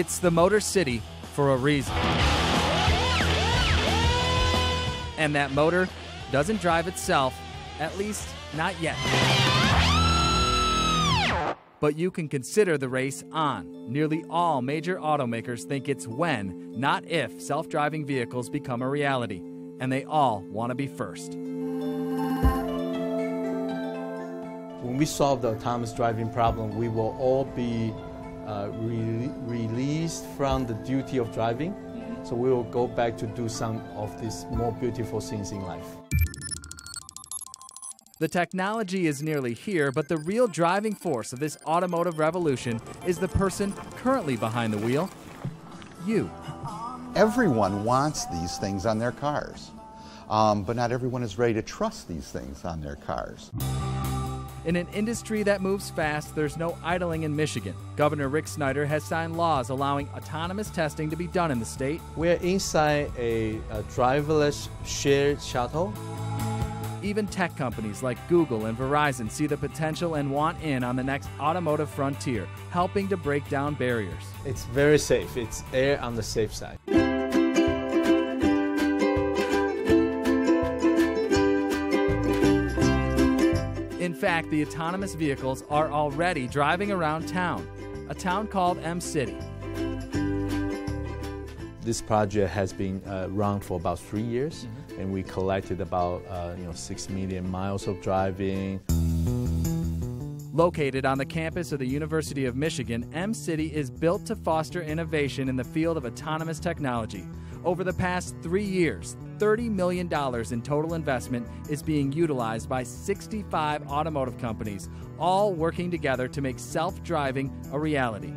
It's the Motor City for a reason. And that motor doesn't drive itself, at least not yet. But you can consider the race on. Nearly all major automakers think it's when, not if, self-driving vehicles become a reality. And they all want to be first. When we solve the autonomous driving problem, we will all be released from the duty of driving. So we will go back to do some of these more beautiful things in life. The technology is nearly here, but the real driving force of this automotive revolution is the person currently behind the wheel, you. Everyone wants these things on their cars, but not everyone is ready to trust these things on their cars. In an industry that moves fast, there's no idling in Michigan. Governor Rick Snyder has signed laws allowing autonomous testing to be done in the state. We're inside a driverless shared shuttle. Even tech companies like Google and Verizon see the potential and want in on the next automotive frontier, helping to break down barriers. It's very safe. It's air on the safe side. In fact, the autonomous vehicles are already driving around town, a town called M-City. This project has been run for about 3 years, and we collected about 6 million miles of driving. Located on the campus of the University of Michigan, M-City is built to foster innovation in the field of autonomous technology. Over the past 3 years, $30 million in total investment is being utilized by 65 automotive companies, all working together to make self-driving a reality.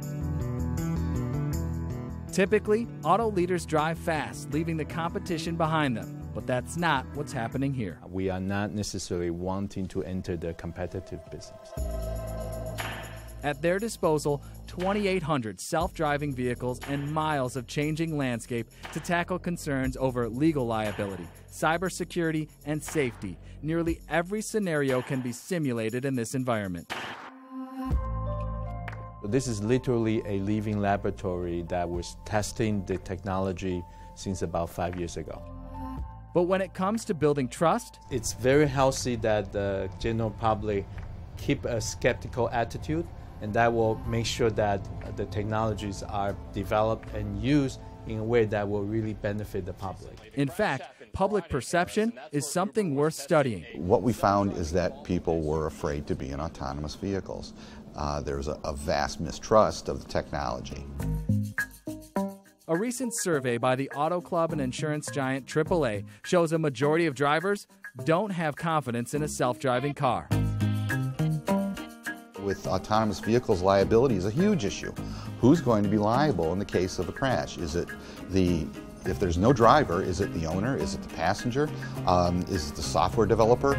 Typically, auto leaders drive fast, leaving the competition behind them. But that's not what's happening here. We are not necessarily wanting to enter the competitive business. At their disposal, 2,800 self-driving vehicles and miles of changing landscape to tackle concerns over legal liability, cybersecurity, and safety. Nearly every scenario can be simulated in this environment. This is literally a living laboratory that was testing the technology since about 5 years ago. But when it comes to building trust, it's very healthy that the general public keep a skeptical attitude, and that will make sure that the technologies are developed and used in a way that will really benefit the public. In fact, public perception is something worth studying. What we found is that people were afraid to be in autonomous vehicles. There was a vast mistrust of the technology. A recent survey by the auto club and insurance giant AAA shows a majority of drivers don't have confidence in a self-driving car. With autonomous vehicles, liability is a huge issue. Who's going to be liable in the case of a crash? Is it if there's no driver, is it the owner? Is it the passenger? Is it the software developer?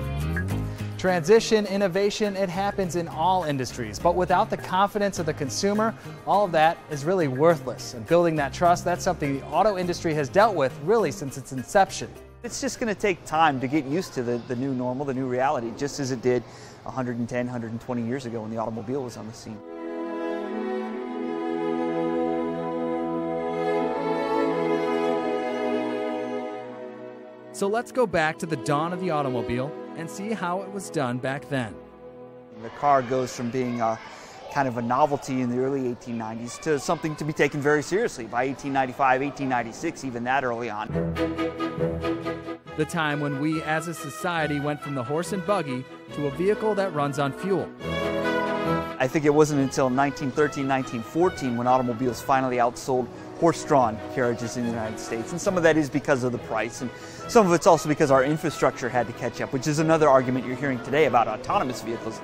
Transition, innovation, it happens in all industries, but without the confidence of the consumer, all of that is really worthless. And building that trust, that's something the auto industry has dealt with really since its inception. It's just going to take time to get used to the new normal, the new reality, just as it did 110, 120 years ago when the automobile was on the scene. So let's go back to the dawn of the automobile and see how it was done back then. The car goes from being kind of a novelty in the early 1890s to something to be taken very seriously by 1895, 1896, even that early on. The time when we as a society went from the horse and buggy to a vehicle that runs on fuel. I think it wasn't until 1913, 1914 when automobiles finally outsold horse-drawn carriages in the United States. And some of that is because of the price, and some of it's also because our infrastructure had to catch up, which is another argument you're hearing today about autonomous vehicles.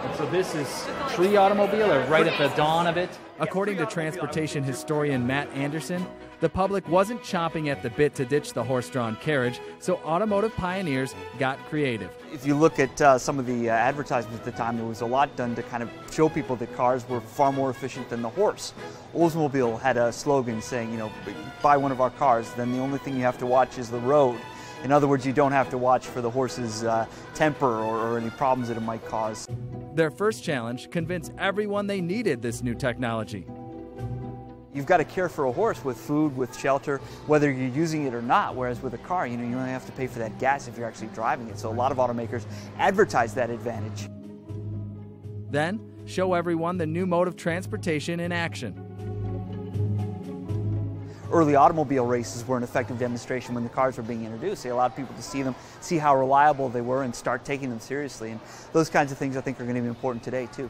And so this is pre-automobile or right at the dawn of it? According to transportation historian Matt Anderson, the public wasn't chomping at the bit to ditch the horse-drawn carriage, so automotive pioneers got creative. If you look at some of the advertisements at the time, there was a lot done to kind of show people that cars were far more efficient than the horse. Oldsmobile had a slogan saying, you know, buy one of our cars, then the only thing you have to watch is the road. In other words, you don't have to watch for the horse's temper or any problems that it might cause. Their first challenge, convince everyone they needed this new technology. You've got to care for a horse with food, with shelter, whether you're using it or not, whereas with a car, you only have to pay for that gas if you're actually driving it. So a lot of automakers advertise that advantage. Then, show everyone the new mode of transportation in action. Early automobile races were an effective demonstration when the cars were being introduced. They allowed people to see them, see how reliable they were, and start taking them seriously. And those kinds of things I think are going to be important today, too.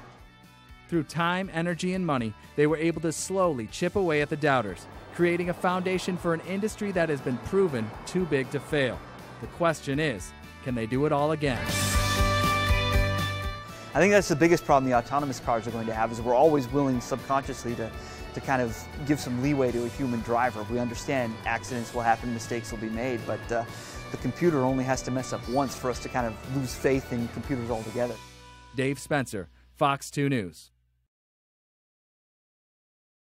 Through time, energy, and money, they were able to slowly chip away at the doubters, creating a foundation for an industry that has been proven too big to fail. The question is, can they do it all again? I think that's the biggest problem the autonomous cars are going to have, is we're always willing subconsciously to kind of give some leeway to a human driver. We understand accidents will happen, mistakes will be made, but the computer only has to mess up once for us to kind of lose faith in computers altogether. Dave Spencer, Fox 2 News.